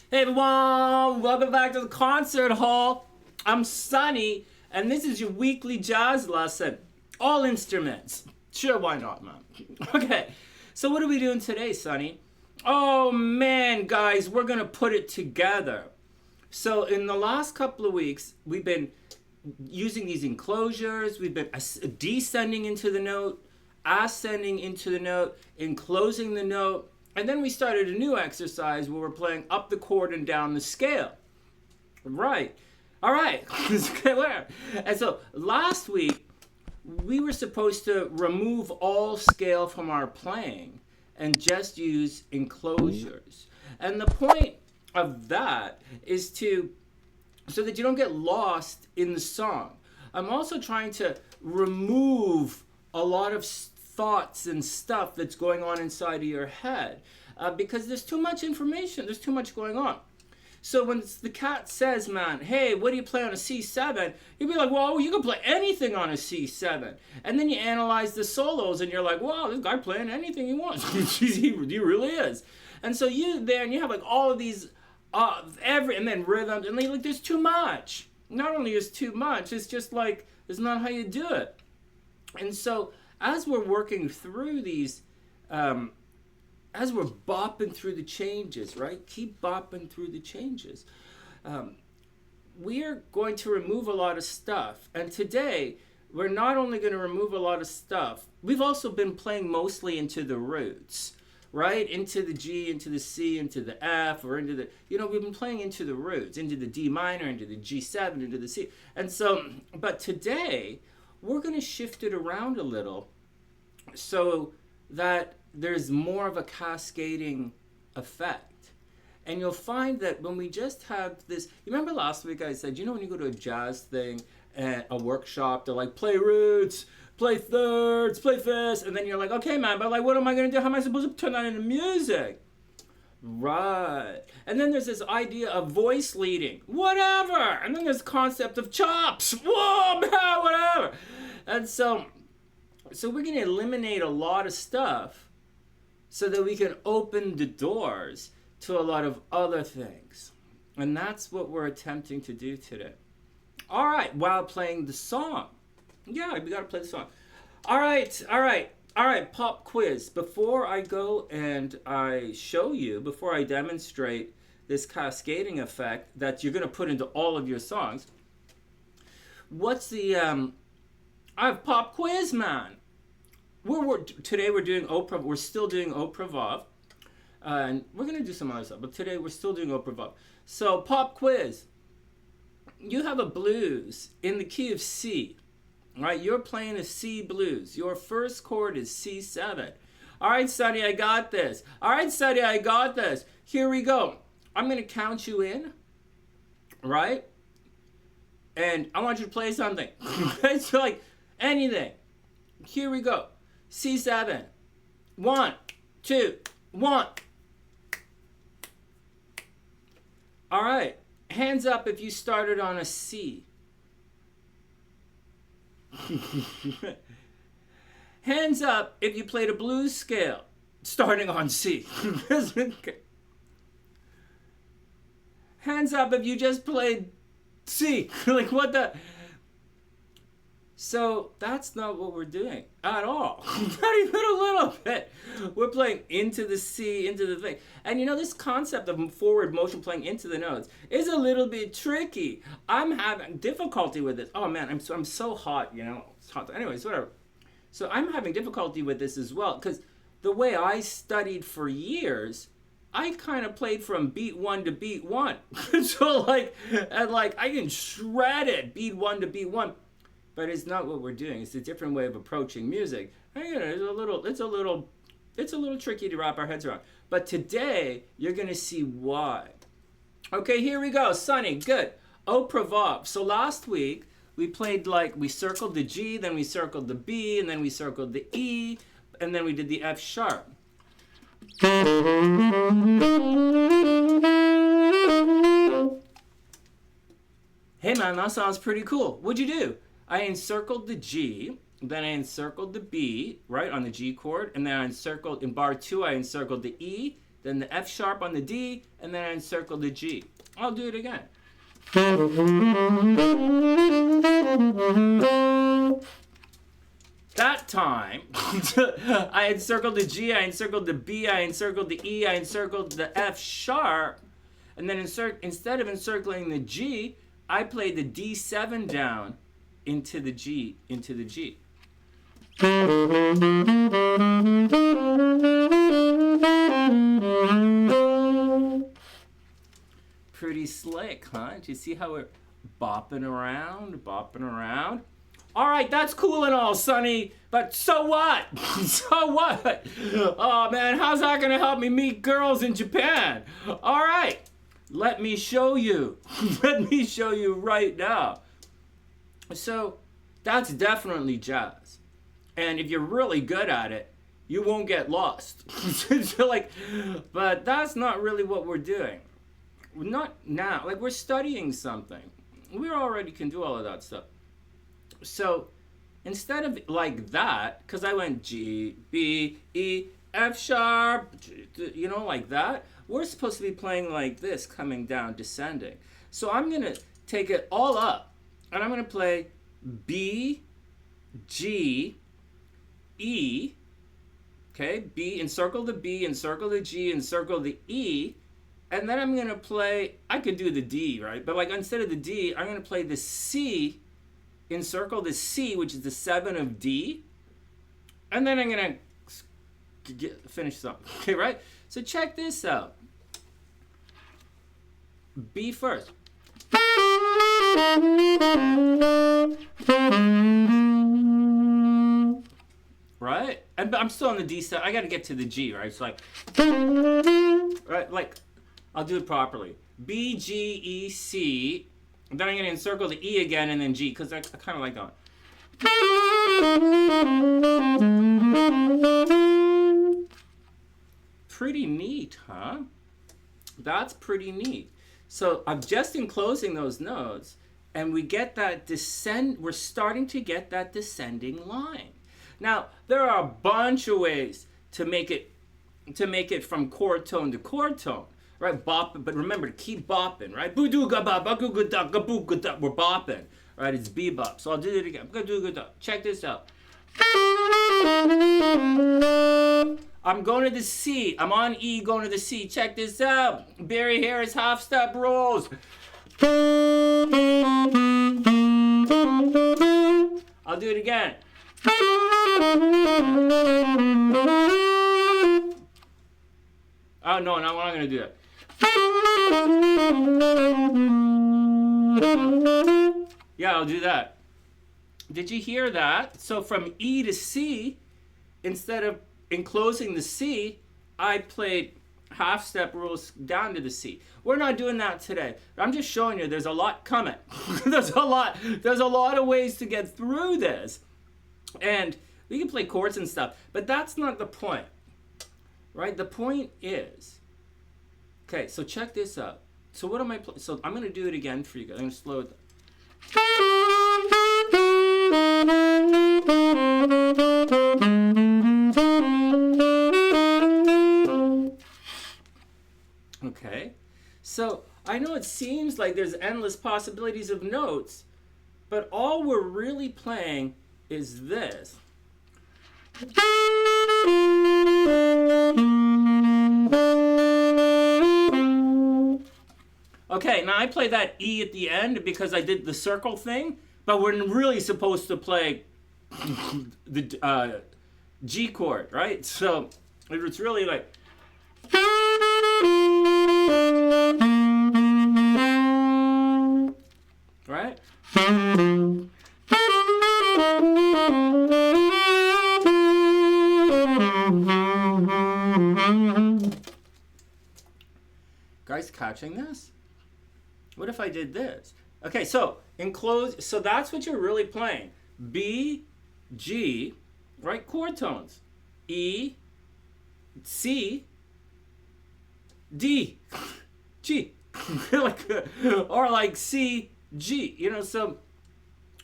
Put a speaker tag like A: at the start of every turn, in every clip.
A: Hey everyone, welcome back to the concert hall. I'm Sunny, and this is your weekly jazz lesson. All instruments. Sure, why not, man? Okay, so what are we doing today, Sunny? Oh man, guys, we're gonna put it together. So in the last couple of weeks, we've been using these enclosures, we've been descending into the note, ascending into the note, enclosing the note, and then we started a new exercise where we're playing up the chord and down the scale. Right. All right. And so last week, we were supposed to remove all scale from our playing and just use enclosures. And the point of that is so that you don't get lost in the song. I'm also trying to remove a lot of thoughts and stuff that's going on inside of your head because there's too much information, there's too much going on. So when the cat says, man, hey, what do you play on a C7? You'd be like, well, you can play anything on a C7. And then you analyze the solos and you're like, wow, this guy playing anything he wants. he really is. And so you have like all of these, and then rhythms, and like there's too much. Not only is too much, it's just like, it's not how you do it. And so as we're working through these, as we're bopping through the changes, right? Keep bopping through the changes. We are going to remove a lot of stuff. And today, we're not only going to remove a lot of stuff, we've also been playing mostly into the roots, right? Into the G, into the C, into the F, or into the, we've been playing into the roots, into the D minor, into the G7, into the C. And so, but today, we're going to shift it around a little so that there's more of a cascading effect. And you'll find that when we just have this, you remember last week I said, when you go to a jazz thing, a workshop, they're like, play roots, play thirds, play fifths, and then you're like, okay, man, but like, what am I going to do? How am I supposed to turn that into music? Right. And then there's this idea of voice leading, whatever. And then there's the concept of chops, whoa, man, whatever. And so we're going to eliminate a lot of stuff so that we can open the doors to a lot of other things. And that's what we're attempting to do today. All right, while playing the song. Yeah, we got to play the song. All right, pop quiz. Before I go and I show you, before I demonstrate this cascading effect that you're going to put into all of your songs, what's the, I have pop quiz, man. Today we're doing Oprah. We're still doing Oprah Vav, and we're gonna do some other stuff. But today we're still doing Oprah Vav. So pop quiz. You have a blues in the key of C, right? You're playing a C blues. Your first chord is C7. All right, Sonny, I got this. All right, Sonny, I got this. Here we go. I'm gonna count you in, right? And I want you to play something. It's like anything. Here we go. C7. 1, 2, 1. All right. Hands up if you started on a C. Hands up if you played a blues scale starting on C. Hands up if you just played C. Like what the... So that's not what we're doing at all. Not even a little bit. We're playing into the C, into the thing. And this concept of forward motion playing into the notes is a little bit tricky. I'm having difficulty with it. Oh man, I'm so hot, It's hot. Anyways, whatever. So I'm having difficulty with this as well because the way I studied for years, I kind of played from beat 1 to beat 1. So I can shred it beat 1 to beat 1. But it's not what we're doing. It's a different way of approaching music. It's a little tricky to wrap our heads around. But today, you're going to see why. Okay, here we go. Sunny, good. Oprah Vav. So last week, we played we circled the G, then we circled the B, and then we circled the E, and then we did the F sharp. Hey man, that sounds pretty cool. What'd you do? I encircled the G, then I encircled the B, right, on the G chord, and then I encircled, in bar 2, I encircled the E, then the F sharp on the D, and then I encircle the G. I'll do it again. That time, I encircled the G, I encircled the B, I encircled the E, I encircled the F sharp, and then instead of encircling the G, I played the D7 down into the G, Pretty slick, huh? Do you see how we're bopping around? All right, that's cool and all, Sonny, but so what? So what? Oh, man, how's that going to help me meet girls in Japan? All right, let me show you. Let me show you right now. So that's definitely jazz. And if you're really good at it, you won't get lost. So but that's not really what we're doing. Not now. Like, we're studying something. We already can do all of that stuff. So instead of like that, because I went G, B, E, F sharp, you know, like that, we're supposed to be playing like this, coming down, descending. So I'm going to take it all up, and I'm going to play B, G, E, okay, B, encircle the B, encircle the G, encircle the E, and then I'm going to play, I could do the D, right? But like instead of the D, I'm going to play the C, encircle the C, which is the 7 of D, and then I'm going to finish something, okay, right? So check this out. B first. Right? And I'm still on the D set. I got to get to the G, right? It's like, right? Like, I'll do it properly. B, G, E, C. And then I'm going to encircle the E again and then G, because I kind of like that one. Pretty neat, huh? That's pretty neat. So I'm just enclosing those notes, and we get that we're starting to get that descending line. Now, there are a bunch of ways to make it from chord tone to chord tone. Right, bop, but remember to keep bopping, right? We're bopping, right? It's bebop. So I'll do it again. I'm gonna do a good job. Check this out. I'm going to the C. I'm on E, going to the C. Check this out. Barry Harris half step rolls. I'll do it again. Oh no, not what I'm gonna do. Yeah, I'll do that. Did you hear that? So from E to C, instead of enclosing the C, I played half step rules down to the C. We're not doing that today. I'm just showing you there's a lot coming. There's a lot of ways to get through this. And we can play chords and stuff, but that's not the point. Right? The point is, okay, so check this out. So what am I playing? So I'm going to do it again for you guys. I'm going to slow it down. Okay, so I know it seems like there's endless possibilities of notes, but all we're really playing is this. Okay, now I play that E at the end because I did the circle thing, but we're really supposed to play the G chord, right? So it's really like... Right? Guys catching this? What if I did this? Okay, so enclose, so that's what you're really playing. B, G, right? Chord tones. E, C, D, G. Or like C, G. You know, so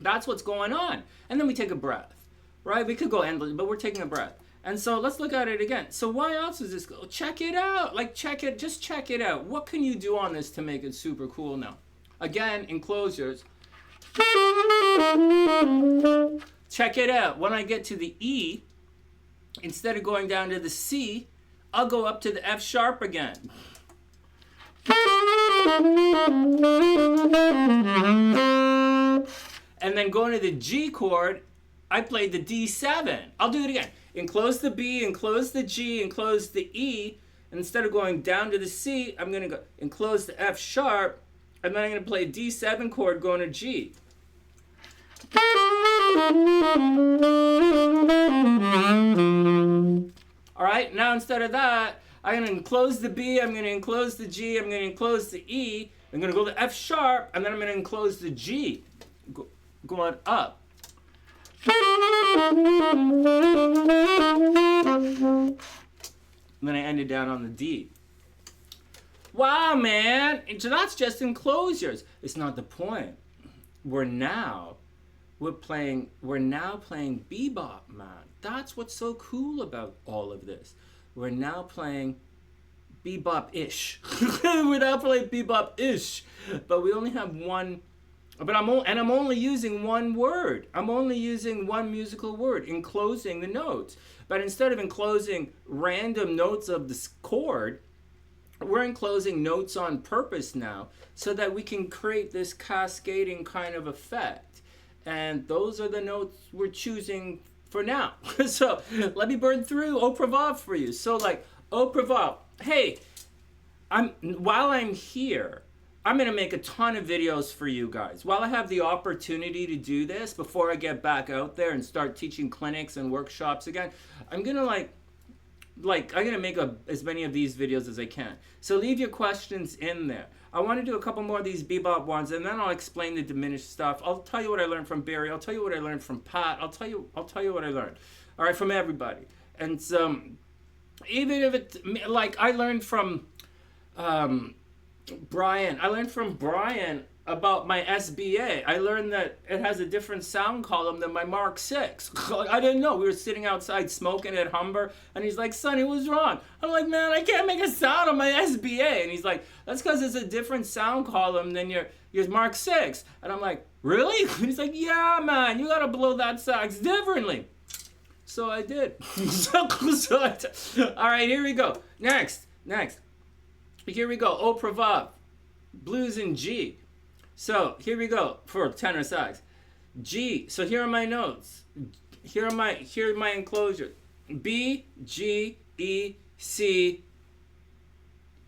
A: that's what's going on. And then we take a breath, right? We could go endless, but we're taking a breath. And so let's look at it again. So why else is this? Check it out. Like just check it out. What can you do on this to make it super cool now? Again, enclosures. Check it out. When I get to the E, instead of going down to the C, I'll go up to the F sharp again. And then going to the G chord, I played the D7. I'll do it again. Enclose the B, enclose the G, enclose the E. And instead of going down to the C, I'm going to go enclose the F sharp, and then I'm going to play a D7 chord going to G. All right, now instead of that, I'm going to enclose the B, I'm going to enclose the G, I'm going to enclose the E, I'm going to go to F sharp, and then I'm going to enclose the G, going up. And then I ended down on the D. Wow, man! So that's just enclosures. It's not the point. We're now playing bebop, man. That's what's so cool about all of this. We're now playing bebop-ish. We're now playing bebop-ish, but we only have one. But I'm only using one word. I'm only using one musical word, enclosing the notes. But instead of enclosing random notes of this chord, we're enclosing notes on purpose now so that we can create this cascading kind of effect. And those are the notes we're choosing for now. So let me burn through au revoir for you. So like, au revoir. Hey, while I'm here, I'm going to make a ton of videos for you guys. While I have the opportunity to do this, before I get back out there and start teaching clinics and workshops again, I'm going to I'm going to make as many of these videos as I can. So leave your questions in there. I want to do a couple more of these bebop ones, and then I'll explain the diminished stuff. I'll tell you what I learned from Barry. I'll tell you what I learned from Pat. I'll tell you what I learned. All right, from everybody. And so, even if it, like I learned from Brian. I learned from Brian about my SBA. I learned that it has a different sound column than my Mark 6. I didn't know. We were sitting outside smoking at Humber, and he's like, Sonny, what's wrong? I'm like, man, I can't make a sound on my SBA. And he's like, that's because it's a different sound column than your Mark 6. And I'm like, really? And he's like, yeah, man, you got to blow that sax differently. So I did. All right, here we go. Next. Here we go. Au revoir. Blues in G. So here we go for tenor sax. G. So here are my notes. Here are my enclosures. B, G, E, C,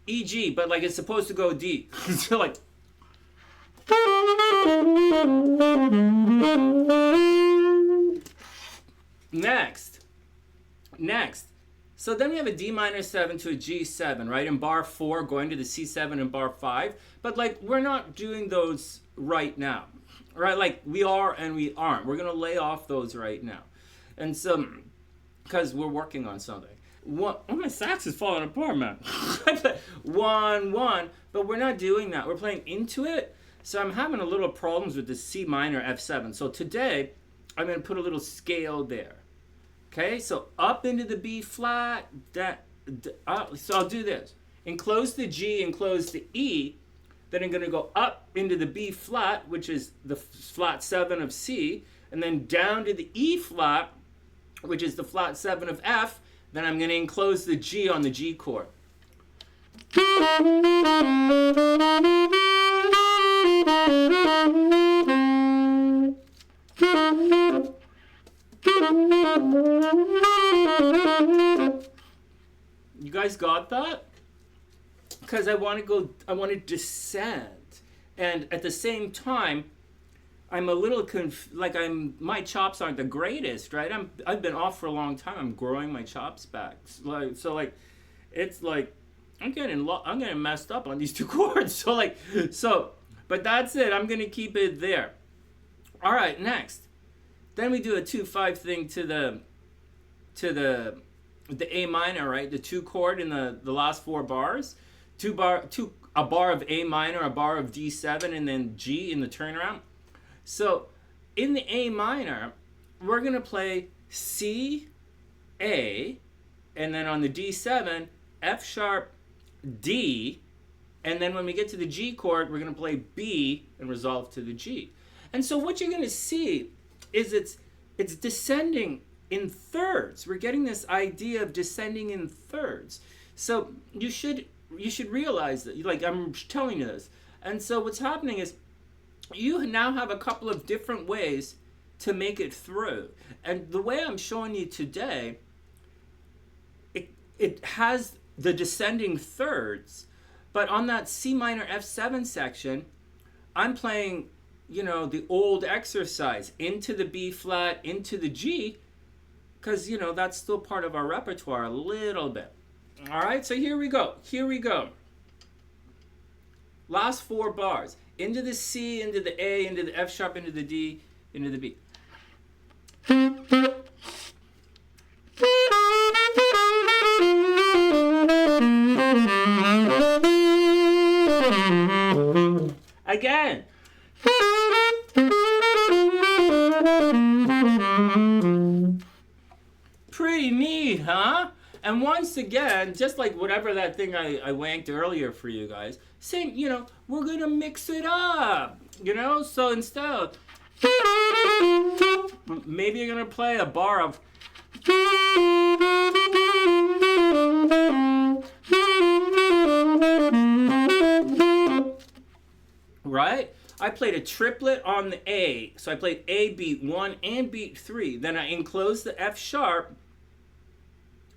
A: E, G. But like it's supposed to go D. So like. Next. So then we have a D minor 7 to a G7, right? In bar 4, going to the C7 in bar 5. But like, we're not doing those right now, right? Like, we are and we aren't. We're going to lay off those right now. And so, because we're working on something. Oh, my sax is falling apart, man. 1, but we're not doing that. We're playing into it. So I'm having a little problems with the C minor F7. So today, I'm going to put a little scale there. Okay, so up into the B flat, so I'll do this. Enclose the G, enclose the E, then I'm going to go up into the B flat, which is the flat 7 of C, and then down to the E flat, which is the flat 7 of F, then I'm going to enclose the G on the G chord. You guys got that? Because I want to descend. And at the same time, I'm a little my chops aren't the greatest, right? I've been off for a long time. I'm growing my chops back. It's like I'm getting messed up on these two chords. But that's it. I'm going to keep it there. All right, next. Then we do a 2-5 thing to the A minor, right? The 2 chord in the last 4 bars. A bar of A minor, a bar of D7, and then G in the turnaround. So in the A minor, we're going to play C A, and then on the D7, F sharp, D, and then when we get to the G chord, we're going to play B and resolve to the G. And so what you're going to see is it's descending in thirds. We're getting this idea of descending in thirds. So you should realize that, like I'm telling you this. And so what's happening is you now have a couple of different ways to make it through. And the way I'm showing you today, it has the descending thirds, but on that C minor F7 section, I'm playing, you know, the old exercise into the B flat, into the G, because, you know, that's still part of our repertoire a little bit. All right, so here we go. Here we go. Last 4 bars. Into the C, into the A, into the F sharp, into the D, into the B. Again. Pretty neat, huh? And once again, just like whatever that thing I wanked earlier for you guys, same, you know, we're gonna mix it up, you know? So instead, maybe you're gonna play a bar of right? I played a triplet on the A. So I played A beat 1 and beat 3. Then I enclosed the F sharp.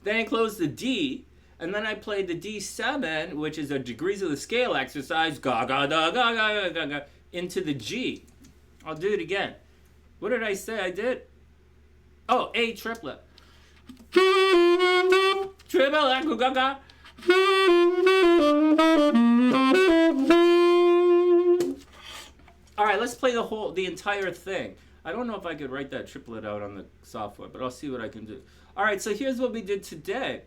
A: Then I enclosed the D. And then I played the D7, which is a degrees of the scale exercise, ga ga da ga ga ga ga, into the G. I'll do it again. What did I say I did? Oh, A triplet. Triplet, ga ga. All right, let's play the entire thing. I don't know if I could write that triplet out on the software, but I'll see what I can do. All right, so here's what we did today.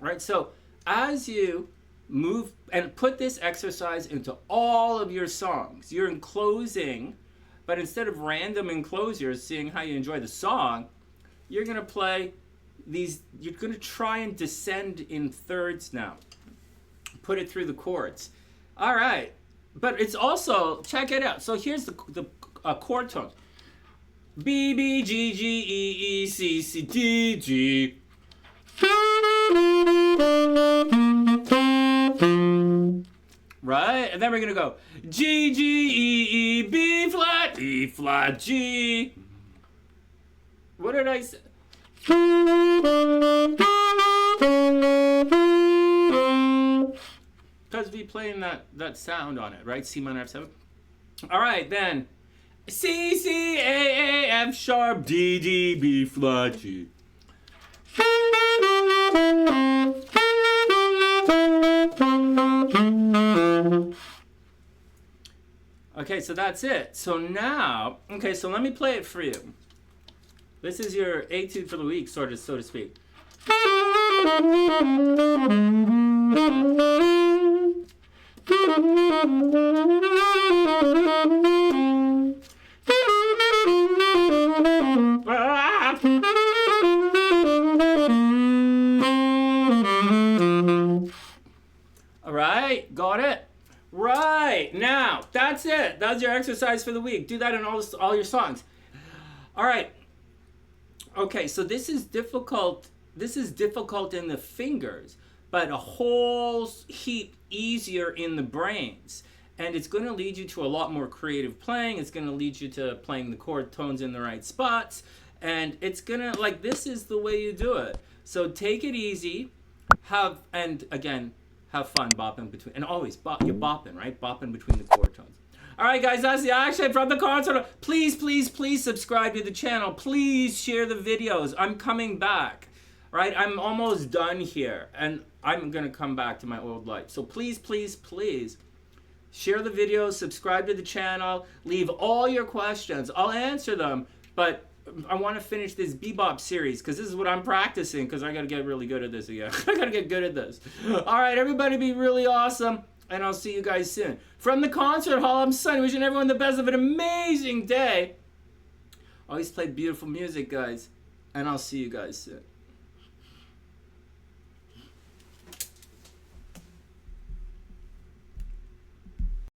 A: All right, so as you move and put this exercise into all of your songs, you're enclosing, but instead of random enclosures, seeing how you enjoy the song, you're going to play these, you're going to try and descend in thirds now. Put it through the chords. All right. But it's also, check it out. So here's the chord tones. B, B, G, G, E, E, C, C, D, G. Right? And then we're going to go G, G, E, E, B flat, G. What did I say? Because we playing that sound on it, right? C minor F7. All right, then C, C, A, F sharp, D, D, B flat, G. Okay, so that's it. So now, okay, so let me play it for you. This is your etude for the week, so to speak. All right, got it? Right, now, that's it. That's your exercise for the week. Do that in all your songs. All right. Okay, so this is difficult. This is difficult in the fingers, but a whole heap easier in the brains. And it's going to lead you to a lot more creative playing. It's going to lead you to playing the chord tones in the right spots. And it's going to, like, this is the way you do it. So take it easy. And again, have fun bopping between. And always, you're bopping, right? Bopping between the chord tones. All right, guys, that's the action from the concert. Please, please, please subscribe to the channel. Please share the videos. I'm coming back, right? I'm almost done here, and I'm going to come back to my old life. So please, please, please share the videos, subscribe to the channel, leave all your questions. I'll answer them, but I want to finish this Bebop series because this is what I'm practicing because I got to get really good at this again. I got to get good at this. All right, everybody be really awesome. And I'll see you guys soon. From the concert hall, I'm Sunny, wishing everyone the best of an amazing day. Always play beautiful music, guys. And I'll see you guys soon.